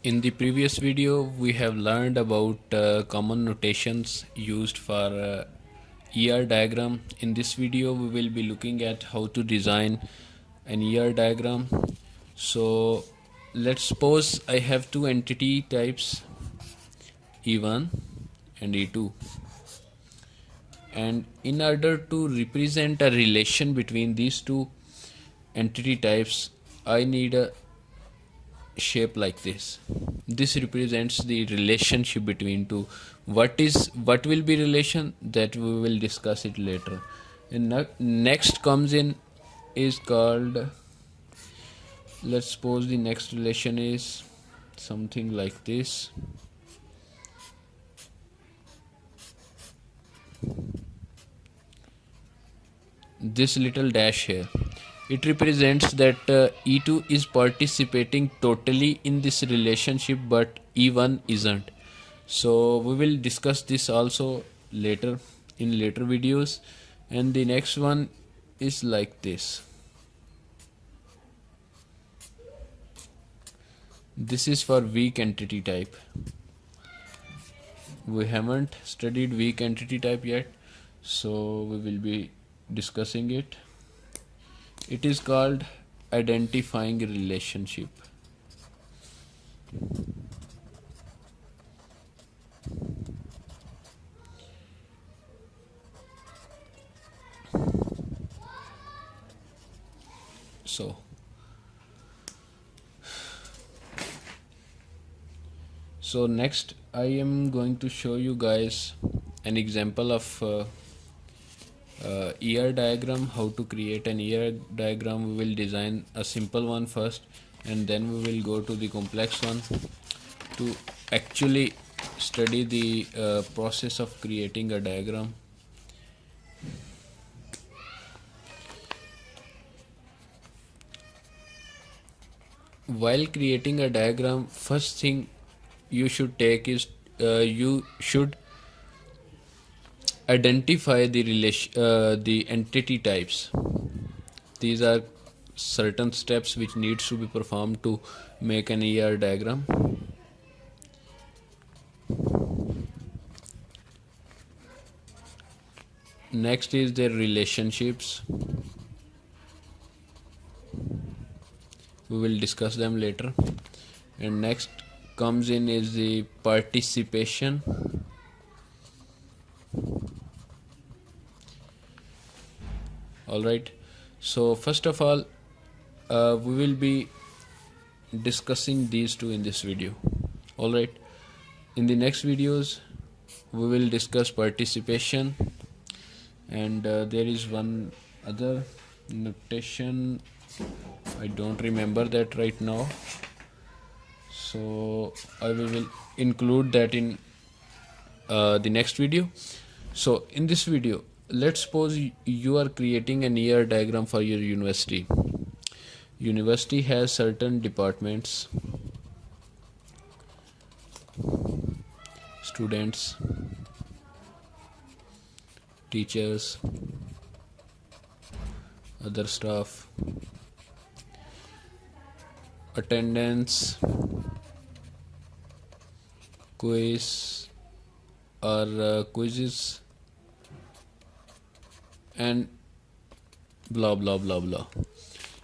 In the previous video, we have learned about common notations used for ER diagram. In this video, we will be looking at how to design an ER diagram. So let's suppose I have two entity types, E1 and E2. And in order to represent a relation between these two entity types, I need a shape like this. This represents the relationship between two. What will be relation, that we will discuss it later. And next comes in is called, let's suppose the next relation is something like this. This little dash here, it represents that E2 is participating totally in this relationship, but E1 isn't. So we will discuss this also later in later videos. And the next one is like this. This is for weak entity type. We haven't studied weak entity type yet, so we will be discussing it. It is called identifying relationship. So next I am going to show you guys an example of ER diagram, how to create an ER diagram. We will design a simple one first, and then we will go to the complex one to actually study the process of creating a diagram. While creating a diagram, first thing you should take is you should identify the entity types. These are certain steps which needs to be performed to make an ER diagram. Next is their relationships. We will discuss them later. And next comes in is the participation. Alright, so first of all we will be discussing these two in this video. Alright, in the next videos we will discuss participation, and there is one other notation, I don't remember that right now, so I will include that in the next video. So in this video, let's suppose you are creating an ER diagram for your university. University has certain departments, students, teachers, other staff, attendance, quiz or quizzes, and blah blah blah blah.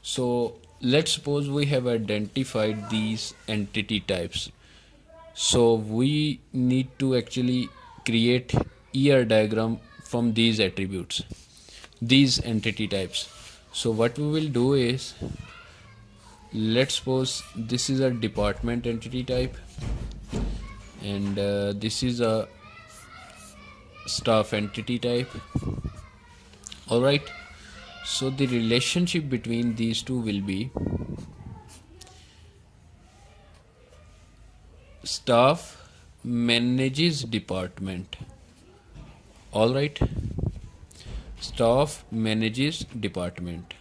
So let's suppose we have identified these entity types. So we need to actually create ER diagram from these attributes, these entity types. So what we will do is, let's suppose this is a department entity type, and this is a staff entity type. Alright, so the relationship between these two will be staff manages department. Alright, staff manages department.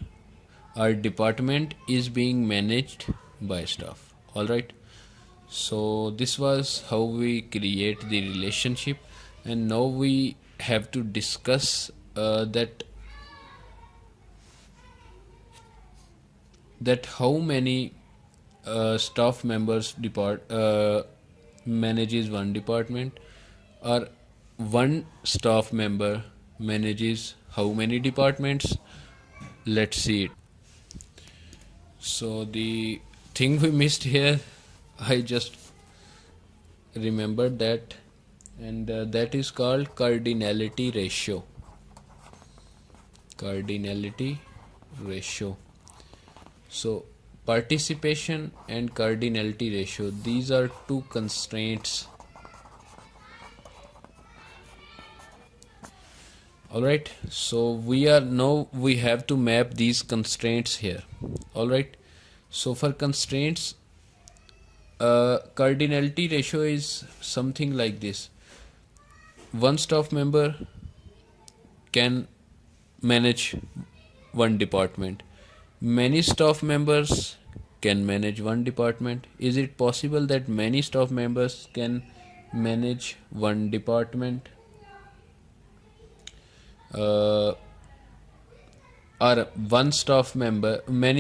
Our department is being managed by staff. Alright, so this was how we create the relationship, and now we have to discuss that how many staff members manages one department, or one staff member manages how many departments? Let's see it. So the thing we missed here, I just remembered that, and that is called cardinality ratio. Cardinality ratio. So participation and cardinality ratio, these are two constraints. Alright, so we have to map these constraints here. Alright, so for constraints, cardinality ratio is something like this. One staff member can manage one department. Many staff members can manage one department. Is it possible that many staff members can manage one department? Or many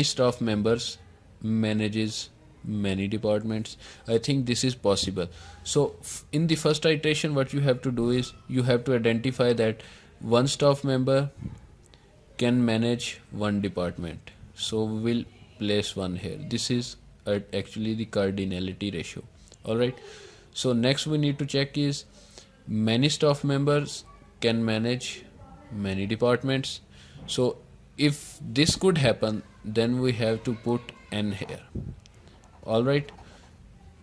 staff members manages many departments? I think this is possible. So in the first iteration, what you have to do is you have to identify that one staff member can manage one department. So we will place one here. This is actually the cardinality ratio. Alright, so next we need to check is many staff members can manage many departments. So if this could happen, then we have to put n here. Alright,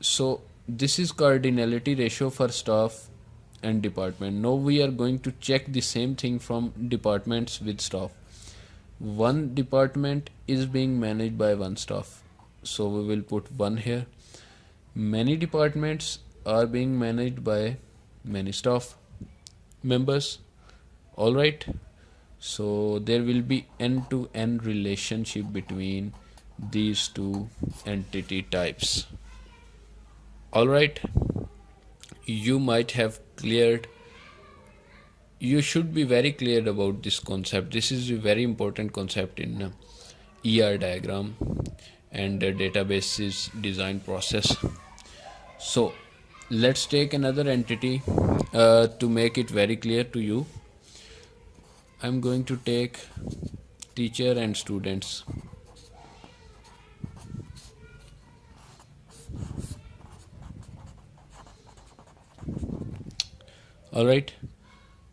so this is cardinality ratio for staff and department. Now we are going to check the same thing from departments with staff. One department is being managed by one staff, so we will put 1 here. Many departments are being managed by many staff members. Alright, so there will be n-to-n relationship between these two entity types. Alright, you might have cleared, you should be very clear about this concept. This is a very important concept in ER diagram and databases design process. So let's take another entity to make it very clear to you. I'm going to take teacher and students. Alright,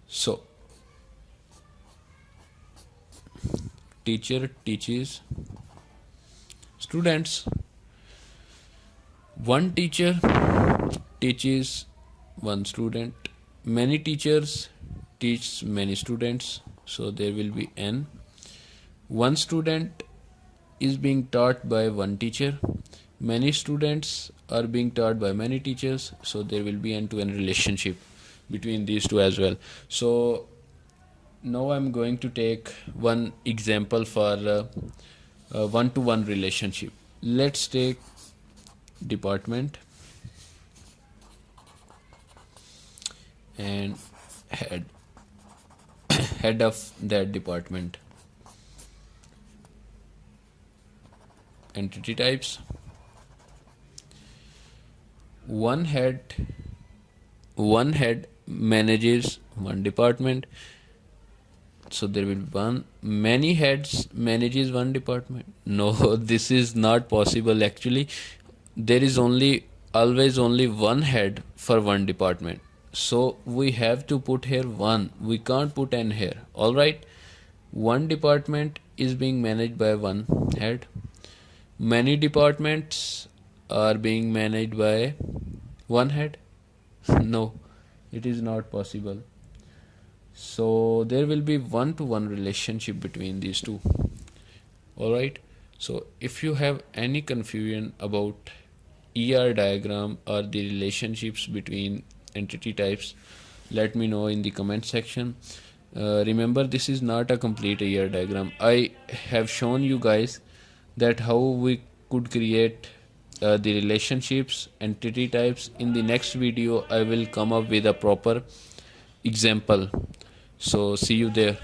so teacher teaches students. One teacher teaches one student. Many teachers teach many students, so there will be n. One student is being taught by one teacher. Many students are being taught by many teachers, so there will be n-to-n relationship between these two as well. So now I'm going to take one example for one-to-one relationship. Let's take department and head of that department. Entity types. One head manages one department, so there will be one. Many heads manages one department. No, this is not possible. Actually, there is always only one head for one department, so we have to put here 1. We can't put n here. Alright, one department is being managed by one head. Many departments are being managed by one head. No, it is not possible. So there will be one-to-one relationship between these two. Alright, so if you have any confusion about ER diagram or the relationships between entity types, let me know in the comment section. Remember, this is not a complete ER diagram. I have shown you guys that how we could create the relationships, entity types. In the next video I will come up with a proper example. So see you there.